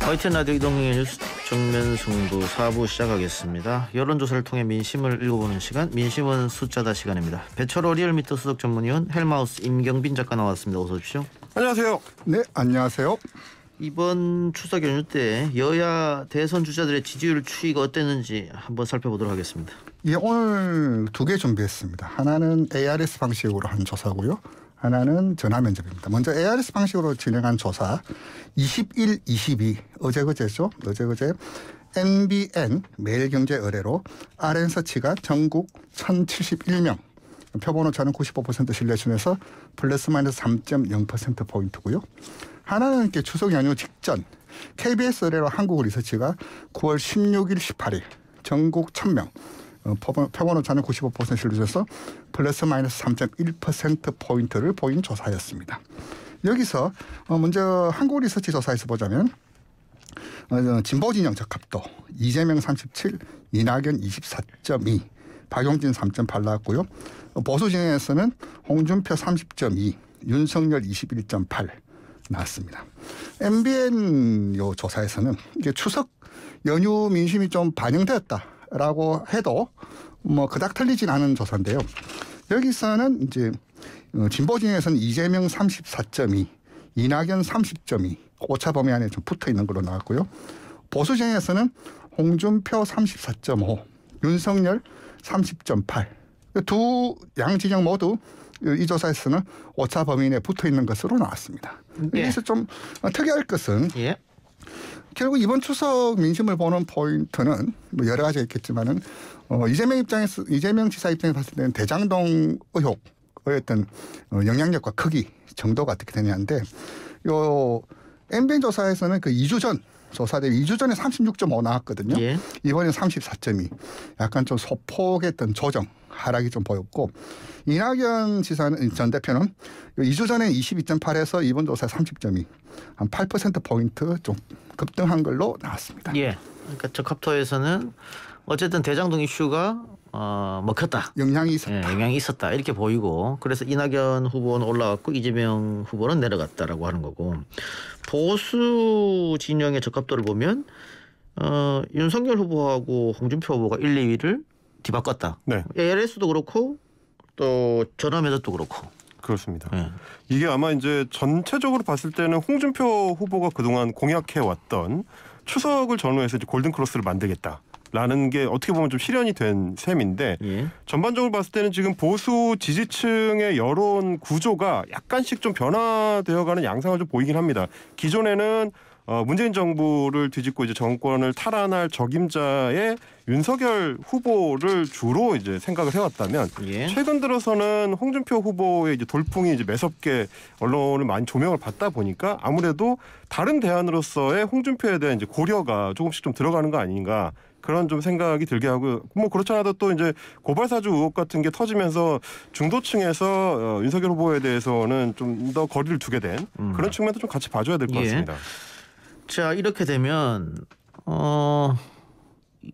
YTN 라디오 이동경의 뉴스 정면 승부 4부 시작하겠습니다. 여론조사를 통해 민심을 읽어보는 시간, 민심은 숫자다 시간입니다. 배철호 리얼미터 수석 전문위원, 헬마우스 임경빈 작가 나왔습니다. 어서 오십시오. 안녕하세요. 네, 안녕하세요. 이번 추석 연휴 때 여야 대선 주자들의 지지율 추이가 어땠는지 한번 살펴보도록 하겠습니다. 예, 오늘 두 개 준비했습니다. 하나는 ARS 방식으로 한 조사고요. 하나는 전화 면접입니다. 먼저 ARS 방식으로 진행한 조사 21, 22 어제그제죠. 어제그제 NBN 매일경제 의뢰로 RN서치가 전국 1071명 표본 오차는 95% 신뢰순에서 플러스 마이너스 3.0%포인트고요. 하나는 이렇게 추석 연휴 직전 KBS 의뢰로 한국리서치가 9월 16일 18일 전국 1000명 표본 오차는 95% 신뢰에서 플러스 마이너스 3.1%포인트를 보인 조사였습니다. 여기서 먼저 한국리서치 조사에서 보자면 진보진영 적합도 이재명 37, 이낙연 24.2, 박용진 3.8 나왔고요. 보수진영에서는 홍준표 30.2, 윤석열 21.8 나왔습니다. MBN 요 조사에서는 이게 추석 연휴 민심이 좀 반영되었다라고 해도 뭐 그닥 틀리진 않은 조사인데요. 여기서는 이제 진보진영에서는 이재명 34.2, 이낙연 30.2 오차 범위 안에 좀 붙어 있는 걸로 나왔고요. 보수진영에서는 홍준표 34.5, 윤석열 30.8 두 양 진영 모두 이 조사에서는 오차 범위 내에 붙어 있는 것으로 나왔습니다. 여기서 좀 특이할 것은 결국 이번 추석 민심을 보는 포인트는 뭐 여러 가지가 있겠지만은 이재명 지사 입장에서 봤을 때는 대장동 의혹의 어떤 영향력과 크기 정도가 어떻게 되냐인데 요 MBN 조사에서는 그 2주 전 조사 대비 2주 전에 36.5 나왔거든요. 이번에 34.2 약간 좀 소폭의 어떤 조정 하락이 좀 보였고 이낙연 지사는 전 대표는 2주 전에 22.8에서 이번 조사에 30.2 한 8%포인트 좀 급등한 걸로 나왔습니다. 예. 그러니까 적합도에서는 어쨌든 대장동 이슈가 먹혔다. 영향이 있었다. 예, 영향이 있었다. 이렇게 보이고 그래서 이낙연 후보는 올라갔고 이재명 후보는 내려갔다라고 하는 거고 보수 진영의 적합도를 보면 윤석열 후보하고 홍준표 후보가 1, 2위를 뒤바꿨다. 네. ARS도 그렇고 또 전화면접도 그렇고. 그렇습니다. 이게 아마 이제 전체적으로 봤을 때는 홍준표 후보가 그동안 공약해왔던 추석을 전후해서 이제 골든크로스를 만들겠다라는 게 어떻게 보면 좀 실현이 된 셈인데 전반적으로 봤을 때는 지금 보수 지지층의 여론 구조가 약간씩 좀 변화되어가는 양상을 좀 보이긴 합니다. 기존에는 문재인 정부를 뒤집고 이제 정권을 탈환할 적임자의 윤석열 후보를 주로 이제 생각을 해왔다면 최근 들어서는 홍준표 후보의 이제 돌풍이 이제 매섭게 언론을 많이 조명을 받다 보니까 아무래도 다른 대안으로서의 홍준표에 대한 이제 고려가 조금씩 좀 들어가는 거 아닌가. 그런 좀 생각이 들게 하고 뭐 그렇지 않아도 또 이제 고발사주 의혹 같은 게 터지면서 중도층에서 윤석열 후보에 대해서는 좀 더 거리를 두게 된 그런 측면도 좀 같이 봐줘야 될 것 같습니다. 자, 이렇게 되면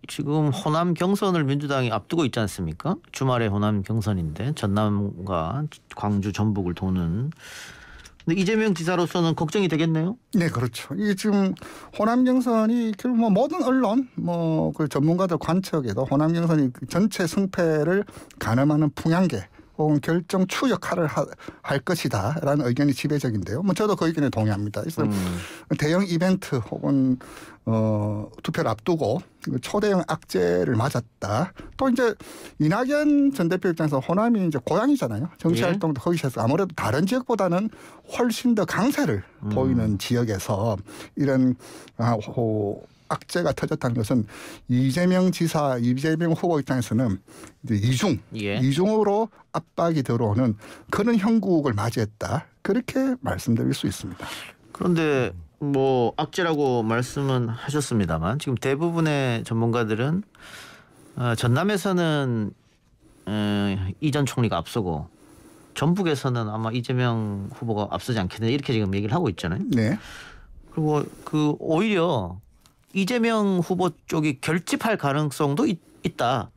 지금 호남 경선을 민주당이 앞두고 있지 않습니까? 주말에 호남 경선인데 전남과 광주 전북을 도는. 근데 이재명 지사로서는 걱정이 되겠네요. 네, 그렇죠. 이 지금 호남 경선이 결국 뭐 모든 언론 그 전문가들 관측에도 호남 경선이 전체 승패를 가늠하는 풍향계 혹은 결정추 역할을 할 것이다라는 의견이 지배적인데요. 뭐 저도 그 의견에 동의합니다. 그래서 대형 이벤트 혹은 투표를 앞두고 초대형 악재를 맞았다. 또 이제 이낙연 전 대표 입장에서 호남이 이제 고향이잖아요. 정치 활동도 거기서 해서 아무래도 다른 지역보다는 훨씬 더 강세를 보이는 지역에서 이런 악재가 터졌다는 것은 이재명 지사, 이재명 후보 입장에서는 이제 이중으로 압박이 들어오는 그런 형국을 맞이했다. 그렇게 말씀드릴 수 있습니다. 그런데 뭐 악재라고 말씀은 하셨습니다만 지금 대부분의 전문가들은 전남에서는 이 전 총리가 앞서고 전북에서는 아마 이재명 후보가 앞서지 않겠냐 이렇게 지금 얘기를 하고 있잖아요. 네. 그리고 오히려 이재명 후보 쪽이 결집할 가능성도 있다.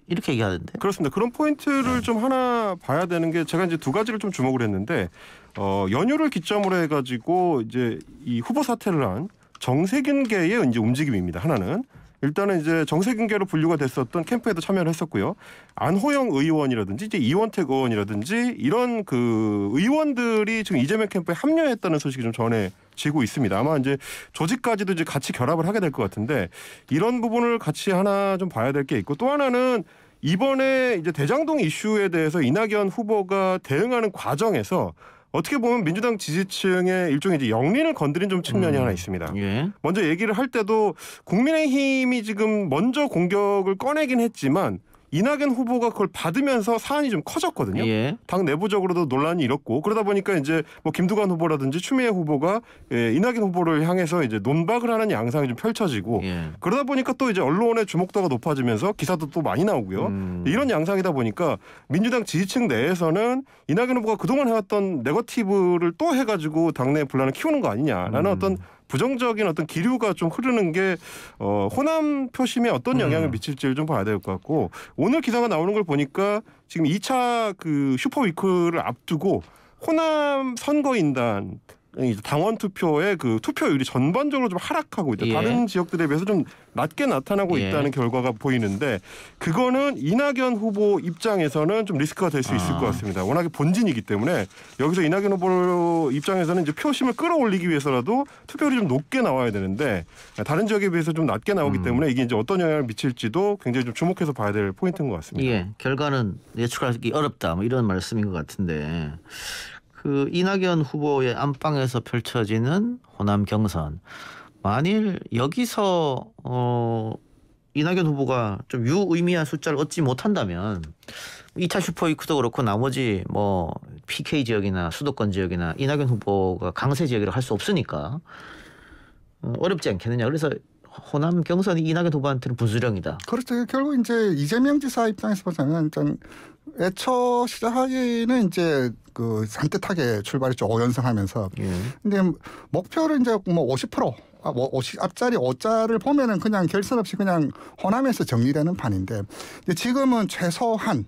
이렇게 얘기하던데. 그렇습니다. 그런 포인트를 좀 하나 봐야 되는 게 제가 이제 두 가지를 좀 주목을 했는데 연휴를 기점으로 해가지고 이제 이 후보 사퇴를 한 정세균계의 이제 움직임입니다. 하나는 일단은 이제 정세균계로 분류가 됐었던 캠프에도 참여를 했었고요. 안호영 의원이라든지 이제 이원택 의원이라든지 이런 그 의원들이 지금 이재명 캠프에 합류했다는 소식이 좀 전해지고 있습니다. 아마 이제 조직까지도 이제 같이 결합을 하게 될 것 같은데 이런 부분을 같이 하나 좀 봐야 될 게 있고 또 하나는 이번에 이제 대장동 이슈에 대해서 이낙연 후보가 대응하는 과정에서 어떻게 보면 민주당 지지층의 일종의 이제 영린을 건드린 좀 측면이 하나 있습니다. 예. 먼저 얘기를 할 때도 국민의힘이 지금 먼저 공격을 꺼내긴 했지만 이낙연 후보가 그걸 받으면서 사안이 좀 커졌거든요. 예. 당 내부적으로도 논란이 일었고 그러다 보니까 이제 뭐 김두관 후보라든지 추미애 후보가 이낙연 후보를 향해서 이제 논박을 하는 양상이 좀 펼쳐지고 예. 그러다 보니까 또 이제 언론의 주목도가 높아지면서 기사도 또 많이 나오고요. 이런 양상이다 보니까 민주당 지지층 내에서는 이낙연 후보가 그동안 해왔던 네거티브를 또 해가지고 당내 분란을 키우는 거 아니냐라는 어떤 부정적인 어떤 기류가 좀 흐르는 게 호남 표심에 어떤 영향을 미칠지를 좀 봐야 될 것 같고 오늘 기사가 나오는 걸 보니까 지금 2차 그 슈퍼위크를 앞두고 호남 선거인단 당원 투표의 그 투표율이 전반적으로 좀 하락하고 있다. 예. 다른 지역들에 비해서 좀 낮게 나타나고 예. 있다는 결과가 보이는데 그거는 이낙연 후보 입장에서는 좀 리스크가 될 수 있을 것 같습니다. 워낙에 본진이기 때문에 여기서 이낙연 후보 입장에서는 이제 표심을 끌어올리기 위해서라도 투표율이 좀 높게 나와야 되는데 다른 지역에 비해서 좀 낮게 나오기 때문에 이게 이제 어떤 영향을 미칠지도 굉장히 좀 주목해서 봐야 될 포인트인 것 같습니다. 예. 결과는 예측하기 어렵다. 뭐 이런 말씀인 것 같은데 그 이낙연 후보의 안방에서 펼쳐지는 호남 경선 만일 여기서 이낙연 후보가 좀 유의미한 숫자를 얻지 못한다면 2차 슈퍼위크도 그렇고 나머지 뭐 PK 지역이나 수도권 지역이나 이낙연 후보가 강세 지역이라 할 수 없으니까 어렵지 않겠느냐. 그래서 호남 경선이 이낙연 후보한테는 분수령이다. 그렇죠. 결국 이제 이재명 지사 입장에서 보자면 일단 애초 시작하기는 이제 그 산뜻하게 출발했죠. 5연승 하면서. 예. 근데 목표를 이제 뭐 50%. 앞자리 5자를 보면은 그냥 결선 없이 그냥 호남에서 정리되는 판인데 지금은 최소한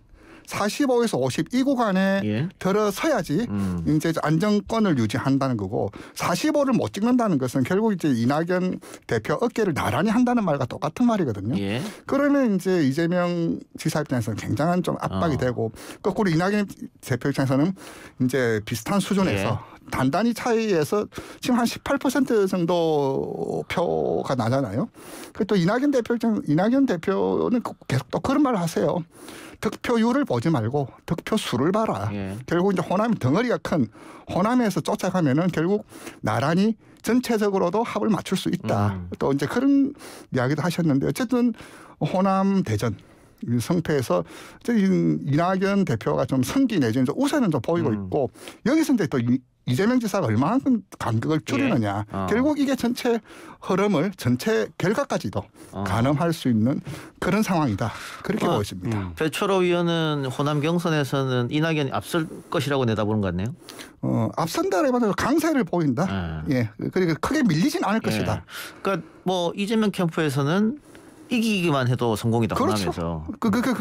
45에서 52 구간에 예. 들어서야지 이제 안정권을 유지한다는 거고 45를 못 찍는다는 것은 결국 이제 이낙연 대표 어깨를 나란히 한다는 말과 똑같은 말이거든요. 예. 그러면 이제 이재명 지사 입장에서는 굉장한 좀 압박이 되고 거꾸로 이낙연 대표 입장에서는 이제 비슷한 수준에서 단단히 차이에서 지금 한 18% 정도 표가 나잖아요. 또 이낙연 대표는 계속 또 그런 말을 하세요. 득표율을 보지 말고 득표수를 봐라. 예. 결국 이제 호남 덩어리가 큰 호남에서 쫓아가면은 결국 나란히 전체적으로도 합을 맞출 수 있다. 또 이제 그런 이야기도 하셨는데 어쨌든 호남 대전 성패에서 이낙연 대표가 좀 승기 내지는 좀 우세는 좀 보이고 있고 여기서 이제 또 이재명 지사가 얼마만큼 간격을 줄이느냐. 결국 이게 전체 흐름을 전체 결과까지도 가늠할 수 있는 그런 상황이다. 그렇게 보여집니다. 배철호 의원은 호남 경선에서는 이낙연이 앞설 것이라고 내다보는 것 같네요. 앞선다라기보다 강세를 보인다. 예, 그리고 크게 밀리진 않을 것이다. 그러니까 뭐 이재명 캠프에서는 이기기만 해도 성공이다. 그렇죠. 호남에서.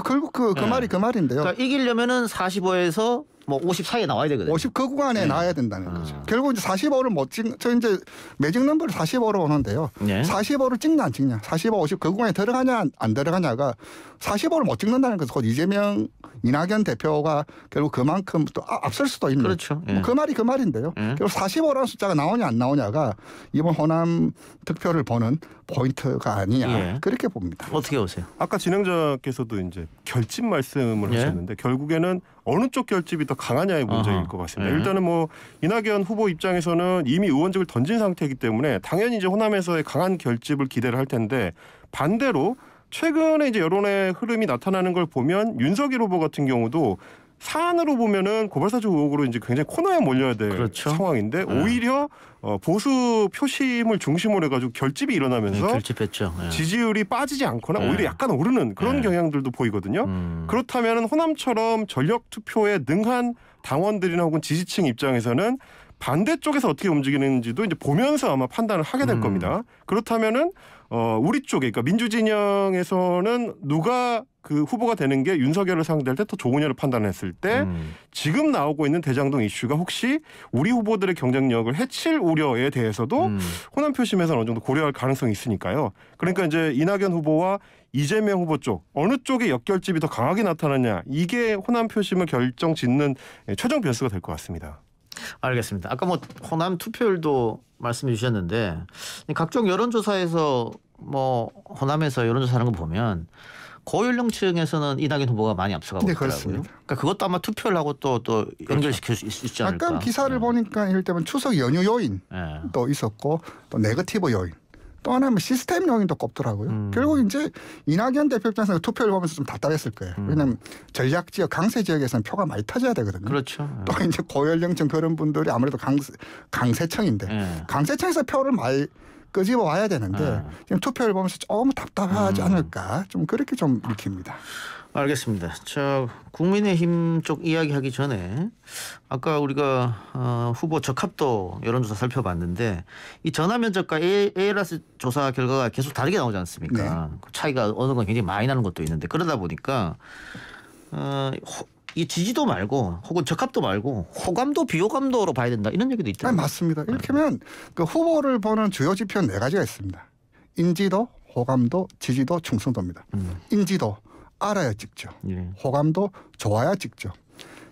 결국 그 말이 그 말인데요. 그러니까 이기려면은 45에서 뭐 50 사이에 나와야 되거든요. 50 그 구간에 나와야 된다는 거죠. 결국 이제 45를 못 저 이제 매직 넘버를 45로 오는데요. 45를 찍나 안 찍냐. 45, 50 그 구간에 들어가냐 안 들어가냐가 45를 못 찍는다는 것은 곧 이재명 이낙연 대표가 결국 그만큼 또 앞설 수도 있는. 그렇죠. 그 말이 그 말인데요. 결국 45라는 숫자가 나오냐 안 나오냐가 이번 호남 득표를 보는 포인트가 아니냐. 그렇게 봅니다. 어떻게 보세요? 아까 진행자께서도 이제 결집 말씀을 하셨는데 결국에는 어느 쪽 결집이 더 강하냐의 문제일 것 같습니다. 일단은 뭐 이낙연 후보 입장에서는 이미 의원직을 던진 상태이기 때문에 당연히 이제 호남에서의 강한 결집을 기대를 할 텐데 반대로 최근에 이제 여론의 흐름이 나타나는 걸 보면 윤석열 후보 같은 경우도 사안으로 보면은 고발사주 의혹으로 이제 굉장히 코너에 몰려야 될 그렇죠. 상황인데 오히려 보수 표심을 중심으로 해가지고 결집이 일어나면서 결집했죠. 지지율이 빠지지 않거나 오히려 약간 오르는 그런 경향들도 보이거든요. 그렇다면 호남처럼 전력 투표에 능한 당원들이나 혹은 지지층 입장에서는 반대쪽에서 어떻게 움직이는지도 이제 보면서 아마 판단을 하게 될 겁니다. 그렇다면은 우리 쪽에 그러니까 민주 진영에서는 누가 그 후보가 되는 게 윤석열을 상대할 때 더 좋으냐를 판단했을 때 지금 나오고 있는 대장동 이슈가 혹시 우리 후보들의 경쟁력을 해칠 우려에 대해서도 호남 표심에서는 어느 정도 고려할 가능성이 있으니까요. 그러니까 이제 이낙연 후보와 이재명 후보 쪽 어느 쪽의 역결집이 더 강하게 나타나냐 이게 호남 표심을 결정짓는 최종 변수가 될 것 같습니다. 알겠습니다. 아까 뭐 호남 투표율도 말씀해 주셨는데 각종 여론조사에서 뭐 호남에서 여론조사하는 거 보면 고연령층에서는 이낙연 후보가 많이 앞서가고 네, 있더라고요. 그렇습니다. 그러니까 그것도 아마 투표를 하고 또 연결시킬 수 있지 않을까. 약간 기사를 보니까 이럴 때면 추석 연휴 요인도 있었고 또 네거티브 요인 또 하나는 시스템 요인도 꼽더라고요. 결국 이제 이낙연 대표 입장에서 투표를 보면서 좀 답답했을 거예요. 왜냐하면 전략 지역, 강세 지역에서는 표가 많이 터져야 되거든요. 그렇죠. 또 이제 고연령층 그런 분들이 아무래도 강세층인데 강세층에서 표를 많이 끄집어 와야 되는데 지금 투표를 보면서 조금 답답하지 않을까 좀 그렇게 좀 읽힙니다. 알겠습니다. 자, 국민의힘 쪽 이야기하기 전에 아까 우리가 후보 적합도 여론조사 살펴봤는데 이 전화면접과 ALS 조사 결과가 계속 다르게 나오지 않습니까? 네. 그 차이가 어느 건 굉장히 많이 나는 것도 있는데 그러다 보니까 이 지지도 말고 혹은 적합도 말고 호감도 비호감도로 봐야 된다 이런 얘기도 있더라고요. 맞습니다. 이렇게 하면 그 후보를 보는 주요 지표는 4가지가 있습니다. 인지도, 호감도, 지지도, 충성도입니다. 인지도 알아야 찍죠. 예. 호감도 좋아야 찍죠.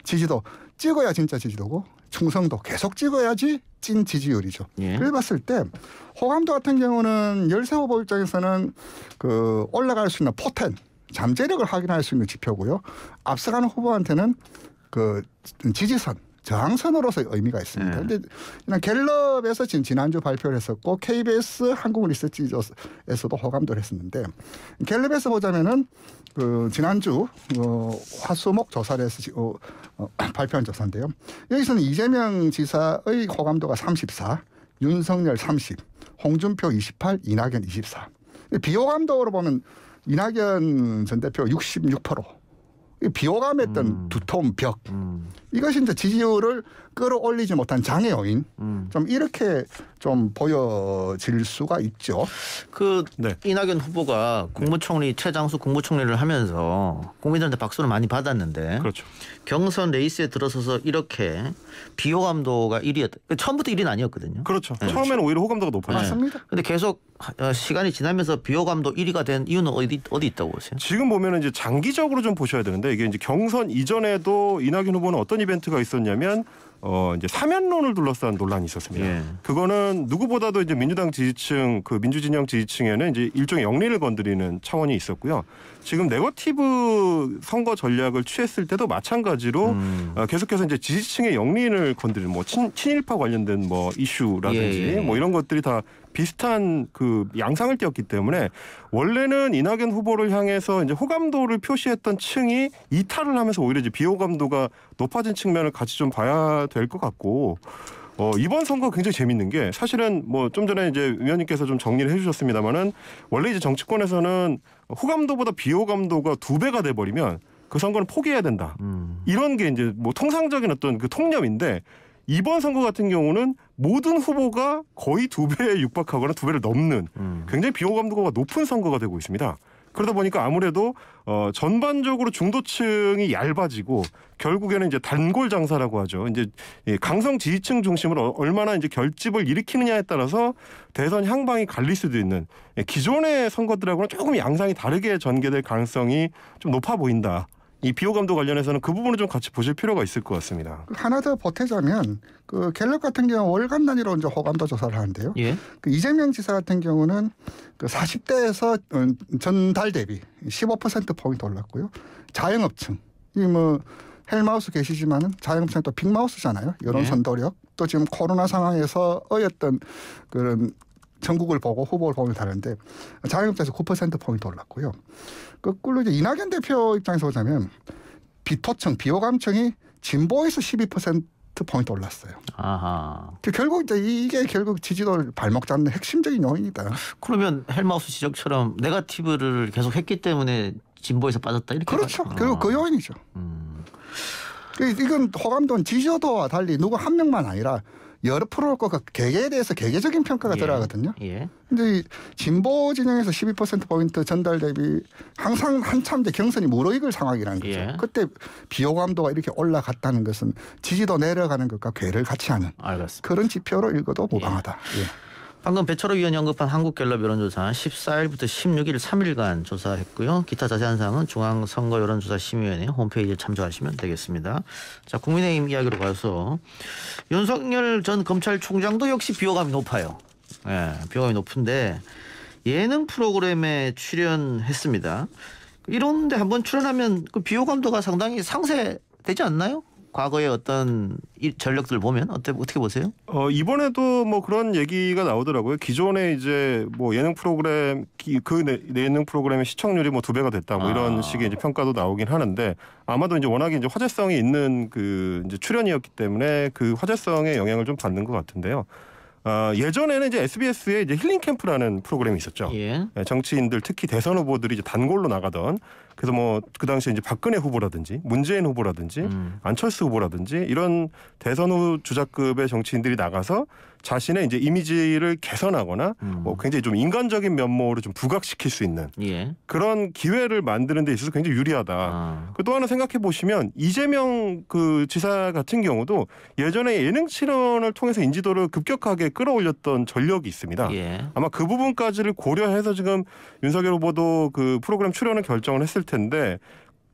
지지도 찍어야 진짜 지지도고 충성도 계속 찍어야지 찐 지지율이죠. 예. 그래 봤을 때 호감도 같은 경우는 열세 후보 입장에서는 그 올라갈 수 있는 포텐 잠재력을 확인할 수 있는 지표고요. 앞서가는 후보한테는 그 지지선, 저항선으로서의 의미가 있습니다. 그런데 갤럽에서 지난주 발표를 했었고 KBS 한국 리서치에서도 호감도를 했었는데 갤럽에서 보자면은 그 지난주 화수목 조사를 해서 발표한 조사인데요. 여기서는 이재명 지사의 호감도가 34, 윤석열 30, 홍준표 28, 이낙연 24. 비호감도로 보면 이낙연 전 대표 66%. 비호감했던 두터운 벽. 이것이 이제 지지율을 끌어올리지 못한 장애 요인. 좀 이렇게 좀 보여질 수가 있죠. 네. 이낙연 후보가 국무총리 최장수 국무총리를 하면서 국민들한테 박수를 많이 받았는데 그렇죠. 경선 레이스에 들어서서 이렇게 비호감도가 1위였다. 처음부터 1위는 아니었거든요. 그렇죠. 네. 처음에는 오히려 호감도가 높아요. 맞습니다. 근데 계속 시간이 지나면서 비호감도 1위가 된 이유는 어디 있다고 보세요? 지금 보면은 이제 장기적으로 좀 보셔야 되는데 이게 이제 경선 이전에도 이낙연 후보는 어떤 이벤트가 있었냐면 이제 사면론을 둘러싼 논란이 있었습니다. 예. 그거는 누구보다도 이제 민주당 지지층, 그 민주진영 지지층에는 이제 일종의 영리를 건드리는 차원이 있었고요. 지금 네거티브 선거 전략을 취했을 때도 마찬가지로 계속해서 이제 지지층의 영리를 건드리는 뭐 친일파 관련된 뭐 이슈라든지 뭐 이런 것들이 다 비슷한 그 양상을 띄었기 때문에 원래는 이낙연 후보를 향해서 이제 호감도를 표시했던 층이 이탈을 하면서 오히려 이제 비호감도가 높아진 측면을 같이 좀 봐야 될 것 같고 이번 선거 굉장히 재밌는 게 사실은 뭐 좀 전에 이제 위원님께서 좀 정리를 해주셨습니다만은 원래 이제 정치권에서는 호감도보다 비호감도가 2배가 돼버리면 그 선거는 포기해야 된다. 이런 게 이제 뭐 통상적인 어떤 그 통념인데 이번 선거 같은 경우는 모든 후보가 거의 2배에 육박하거나 2배를 넘는 굉장히 비호감도가 높은 선거가 되고 있습니다. 그러다 보니까 아무래도 전반적으로 중도층이 얇아지고 결국에는 이제 단골 장사라고 하죠. 이제 강성 지지층 중심으로 얼마나 이제 결집을 일으키느냐에 따라서 대선 향방이 갈릴 수도 있는 기존의 선거들하고는 조금 양상이 다르게 전개될 가능성이 좀 높아 보인다. 이 비호감도 관련해서는 그 부분을 좀 같이 보실 필요가 있을 것 같습니다. 하나 더 보태자면 그 갤럽 같은 경우 월간 단위로 이제 호감도 조사를 하는데요. 예. 그 이재명 지사 같은 경우는 그 40대에서 전달 대비 15% 포인트 올랐고요. 자영업층 이 뭐 헬마우스 계시지만은 자영업층 또 빅마우스잖아요. 여론 선도력 또 지금 코로나 상황에서 어였던 그런 전국을 보고 후보를 보면 다른데 자영업자에서 9% 포인트 올랐고요. 거꾸로 이제 이낙연 대표 입장에서 보자면 비토층, 비호감층이 진보에서 12% 포인트 올랐어요. 아하. 결국 이제 이게 결국 지지도를 발목 잡는 핵심적인 요인이다. 그러면 헬마우스 지적처럼 네거티브를 계속 했기 때문에 진보에서 빠졌다 이렇게. 그렇죠. 결국 그 요인이죠. 이건 호감도는 지지도와 달리 누구 한 명만 아니라 여러 프로그램과 개개에 대해서 개개적인 평가가 예. 들어가거든요. 예. 근데 이 진보 진영에서 12%포인트 전달 대비 항상 한참 이제 경선이 무르익을 상황이라는 거죠. 예. 그때 비호감도가 이렇게 올라갔다는 것은 지지도 내려가는 것과 괴를 같이 하는 알겠습니다. 그런 지표로 읽어도 무방하다. 예. 방금 배철호 위원이 언급한 한국갤럽 여론조사 14일부터 16일 3일간 조사했고요. 기타 자세한 사항은 중앙선거여론조사심의위원회 홈페이지에 참조하시면 되겠습니다. 자, 국민의힘 이야기로 가서 윤석열 전 검찰총장도 역시 비호감이 높아요. 예, 비호감이 높은데 예능 프로그램에 출연했습니다. 이런데 한번 출연하면 그 비호감도가 상당히 상쇄되지 않나요? 과거의 어떤 전력들 보면 어떻게 보세요? 이번에도 뭐 그런 얘기가 나오더라고요. 기존에 이제 뭐 예능 프로그램 예능 프로그램의 시청률이 뭐 2배가 됐다 뭐 이런 식의 이제 평가도 나오긴 하는데 아마도 이제 워낙에 이제 화제성이 있는 그 이제 출연이었기 때문에 그 화제성에 영향을 좀 받는 것 같은데요. 예전에는 이제 SBS에 이제 힐링 캠프라는 프로그램이 있었죠. 예. 정치인들 특히 대선 후보들이 이제 단골로 나가던 그래서 뭐 그 당시에 이제 박근혜 후보라든지 문재인 후보라든지 안철수 후보라든지 이런 대선 후 주자급의 정치인들이 나가서 자신의 이제 이미지를 개선하거나 뭐 굉장히 좀 인간적인 면모를 좀 부각시킬 수 있는 예. 그런 기회를 만드는 데 있어서 굉장히 유리하다. 또 하나 생각해 보시면 이재명 그 지사 같은 경우도 예전에 예능 출연을 통해서 인지도를 급격하게 끌어올렸던 전력이 있습니다. 예. 아마 그 부분까지를 고려해서 지금 윤석열 후보도 그 프로그램 출연을 결정을 했을 텐데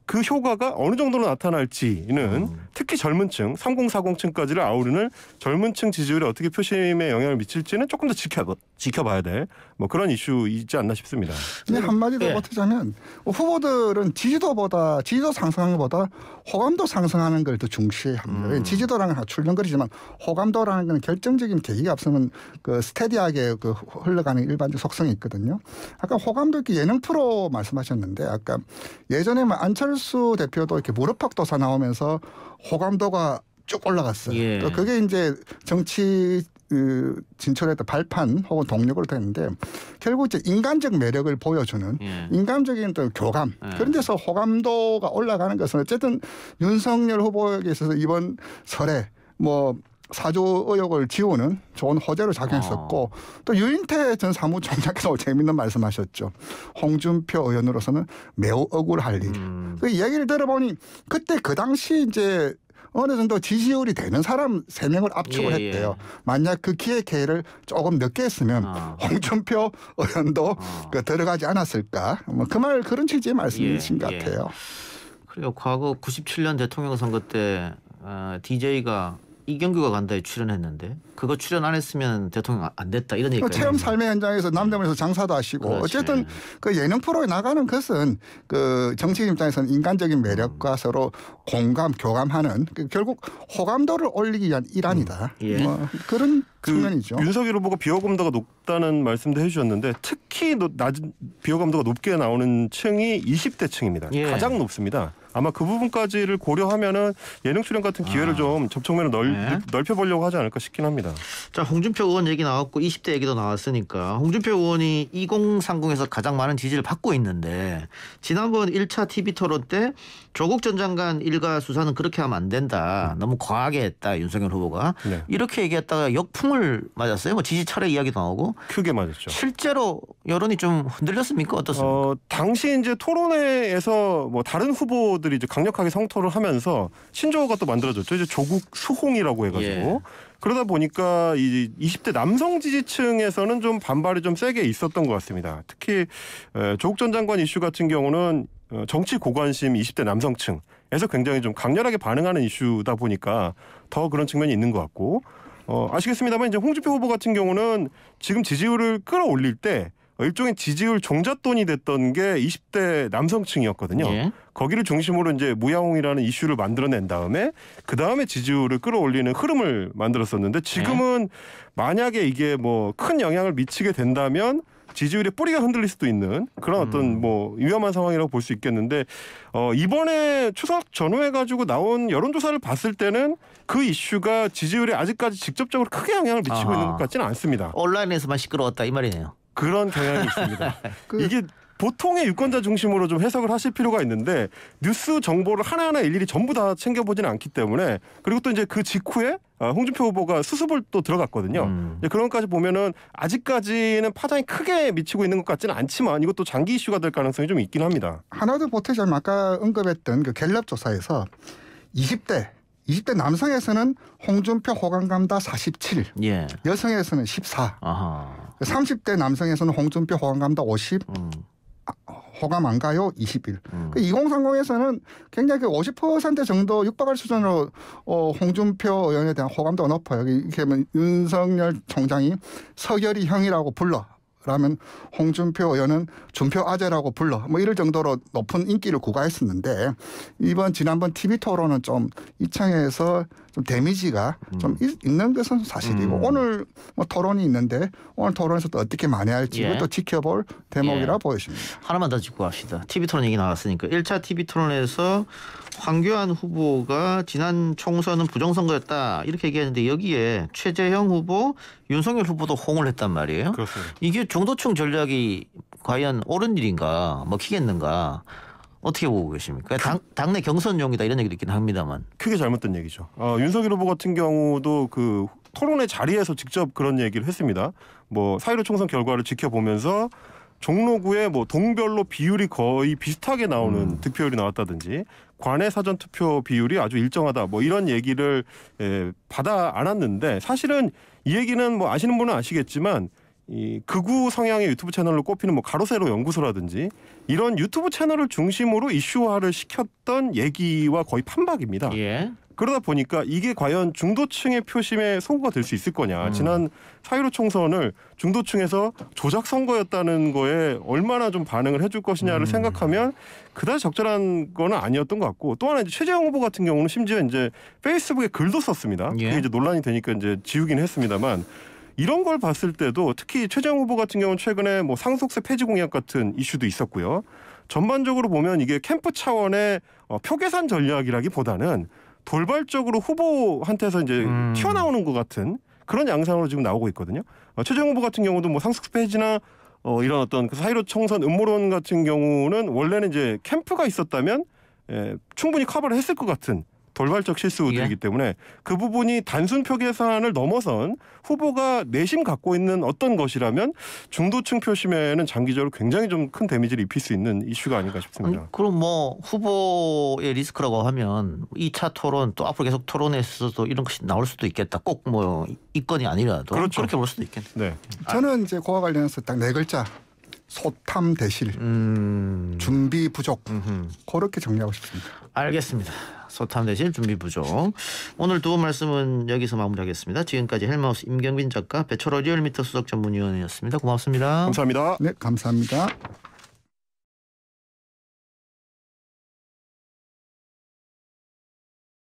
그 효과가 어느 정도로 나타날지는 특히 젊은 층, 3040층까지를 아우르는 젊은 층 지지율에 어떻게 표심에 영향을 미칠지는 조금 더 지켜봐야 될 뭐 그런 이슈이지 않나 싶습니다. 그냥 한마디 더 예. 보태자면 후보들은 지지도 상승하는 것보다 호감도 상승하는 걸 더 중시합니다. 지지도라는 건 출렁거리지만 호감도라는 건 결정적인 계기가 없으면 그 스테디하게 그 흘러가는 일반적 속성이 있거든요. 아까 호감도 이렇게 예능 프로 말씀하셨는데 아까 예전에 안철수 대표도 이렇게 무릎팍도사 나오면서 호감도가 쭉 올라갔어요. 예. 또 그게 이제 정치 진출했던 발판 혹은 동력으로 되는데 결국 이제 인간적 매력을 보여주는 예. 인간적인 또 교감 예. 그런 데서 호감도가 올라가는 것은 어쨌든 윤석열 후보에게 있어서 이번 설에 뭐 사주 의혹을 지우는 좋은 호재로 작용했었고 또 유인태 전 사무총장께서 재밌는 말씀하셨죠. 홍준표 의원으로서는 매우 억울할 일. 그 이야기를 들어보니 그때 그 당시 이제 어느 정도 지지율이 되는 사람 3명을 압축을 예, 했대요. 만약 그 기획회의를 조금 늦게 했으면 홍준표 의원도 그 들어가지 않았을까. 뭐 그 말 그런 취지의 말씀이신 것 같아요. 그리고 과거 97년 대통령 선거 때 DJ가 이경규가 간다에 출연했는데 그거 출연 안 했으면 대통령 안 됐다 이런 얘기가 체험 삶의 현장에서 남대문에서 장사도 하시고 그렇지. 어쨌든 그 예능 프로에 나가는 것은 그 정치인 입장에서는 인간적인 매력과 서로 공감, 교감하는 결국 호감도를 올리기 위한 일환이다. 예. 뭐 그런 그 측면이죠. 윤석열 후보가 비호감도가 높다는 말씀도 해주셨는데 특히 낮은 비호감도가 높게 나오는 층이 20대 층입니다. 예. 가장 높습니다. 아마 그 부분까지를 고려하면은 예능 출연 같은 기회를 좀 접촉면을 넓혀보려고 하지 않을까 싶긴 합니다. 자, 홍준표 의원 얘기 나왔고 20대 얘기도 나왔으니까 홍준표 의원이 2030에서 가장 많은 지지를 받고 있는데 지난번 1차 TV토론 때 조국 전 장관 일가 수사는 그렇게 하면 안 된다. 너무 과하게 했다. 윤석열 후보가. 네. 이렇게 얘기했다가 역풍을 맞았어요. 뭐 지지 철회 이야기도 나오고. 크게 맞았죠. 실제로 여론이 좀 흔들렸습니까? 어떻습니까? 당시 이제 토론회에서 뭐 다른 후보들이 이제 강력하게 성토를 하면서 신조어가 또 만들어졌죠. 이제 조국 수홍이라고 해가지고. 예. 그러다 보니까 이 20대 남성 지지층에서는 좀 반발이 좀 세게 있었던 것 같습니다. 특히 조국 전 장관 이슈 같은 경우는 정치 고관심 20대 남성층에서 굉장히 좀 강렬하게 반응하는 이슈다 보니까 더 그런 측면이 있는 것 같고 아시겠습니다만 이제 홍준표 후보 같은 경우는 지금 지지율을 끌어올릴 때 일종의 지지율 종잣돈이 됐던 게 20대 남성층이었거든요. 예. 거기를 중심으로 이제 무야홍이라는 이슈를 만들어낸 다음에 그 다음에 지지율을 끌어올리는 흐름을 만들었었는데 지금은 만약에 이게 뭐 큰 영향을 미치게 된다면 지지율의 뿌리가 흔들릴 수도 있는 그런 어떤 뭐 위험한 상황이라고 볼 수 있겠는데 이번에 추석 전후해 가지고 나온 여론조사를 봤을 때는 그 이슈가 지지율에 아직까지 직접적으로 크게 영향을 미치고 있는 것 같지는 않습니다. 온라인에서만 시끄러웠다 이 말이네요. 그런 경향이 있습니다. 이게 보통의 유권자 중심으로 좀 해석을 하실 필요가 있는데 뉴스 정보를 하나하나 일일이 전부 다 챙겨보지는 않기 때문에 그리고 또 이제 그 직후에 홍준표 후보가 수습을 또 들어갔거든요. 이제 그런 것까지 보면은 아직까지는 파장이 크게 미치고 있는 것 같지는 않지만 이것도 장기 이슈가 될 가능성이 좀 있긴 합니다. 하나 더 보태자면 아까 언급했던 그 갤럽 조사에서 20대 남성에서는 홍준표 호감감다 47, 예. 여성에서는 14, 아하. 30대 남성에서는 홍준표 호감감다 50, 호감 안 가요 21. 2030에서는 굉장히 50% 정도 육박할 수준으로 홍준표 의원에 대한 호감도가 높아요. 이렇게 하면 윤석열 총장이 서결이 형이라고 불러. 라면 홍준표 의원은 준표 아재라고 불러 뭐 이럴 정도로 높은 인기를 구가했었는데 지난번 TV 토론은 좀 이창에서 좀 데미지가 좀 있는 것은 사실이고 오늘 뭐 토론이 있는데 오늘 토론에서 또 어떻게 만회할지 예. 또 지켜볼 대목이라 예. 보여집니다. 하나만 더 짚고 갑시다. TV 토론 얘기 나왔으니까 1차 TV 토론에서 황교안 후보가 지난 총선은 부정선거였다 이렇게 얘기했는데 여기에 최재형 후보, 윤석열 후보도 호응을 했단 말이에요. 그렇습니다. 이게 중도층 전략이 과연 옳은 일인가 먹히겠는가 어떻게 보고 계십니까? 당내 경선용이다 이런 얘기도 있긴 합니다만. 크게 잘못된 얘기죠. 윤석열 후보 같은 경우도 그 토론회 자리에서 직접 그런 얘기를 했습니다. 뭐 4.15 총선 결과를 지켜보면서 종로구에 뭐 동별로 비율이 거의 비슷하게 나오는 득표율이 나왔다든지 관외 사전 투표 비율이 아주 일정하다 뭐 이런 얘기를 받아 안았는데 사실은 이 얘기는 뭐 아시는 분은 아시겠지만 이 극우 성향의 유튜브 채널로 꼽히는 뭐 가로세로 연구소라든지 이런 유튜브 채널을 중심으로 이슈화를 시켰던 얘기와 거의 판박입니다. 예. 그러다 보니까 이게 과연 중도층의 표심에 소구가 될 수 있을 거냐. 지난 4.15 총선을 중도층에서 조작 선거였다는 거에 얼마나 좀 반응을 해줄 것이냐를 생각하면 그다지 적절한 건 아니었던 것 같고 또 하나 이제 최재형 후보 같은 경우는 심지어 이제 페이스북에 글도 썼습니다. 예. 그게 이제 논란이 되니까 이제 지우긴 했습니다만 이런 걸 봤을 때도 특히 최재형 후보 같은 경우는 최근에 뭐 상속세 폐지 공약 같은 이슈도 있었고요. 전반적으로 보면 이게 캠프 차원의 표 계산 전략이라기보다는 돌발적으로 후보한테서 이제 튀어나오는 것 같은 그런 양상으로 지금 나오고 있거든요. 최재형 후보 같은 경우도 뭐 상속세 폐지나 이런 어떤 그 4.15 총선 음모론 같은 경우는 원래는 이제 캠프가 있었다면 충분히 커버를 했을 것 같은 돌발적 실수들이기 때문에 그 부분이 단순 표 계산을 넘어선 후보가 내심 갖고 있는 어떤 것이라면 중도층 표심에는 장기적으로 굉장히 좀 큰 데미지를 입힐 수 있는 이슈가 아닌가 싶습니다. 그럼 뭐 후보의 리스크라고 하면 2차 토론 또 앞으로 계속 토론에서도 이런 것이 나올 수도 있겠다. 꼭 뭐 이건이 아니라도 그렇죠. 그렇게 볼 수도 있겠네. 네. 저는 이제 그와 관련해서 딱 4글자 소탐 대실 준비 부족 그렇게 정리하고 싶습니다. 알겠습니다. 소탐 대실 준비 부족. 오늘 두 분 말씀은 여기서 마무리하겠습니다. 지금까지 헬마우스 임경빈 작가, 배철호 리얼미터 수석 전문위원이었습니다. 고맙습니다. 감사합니다. 네, 감사합니다.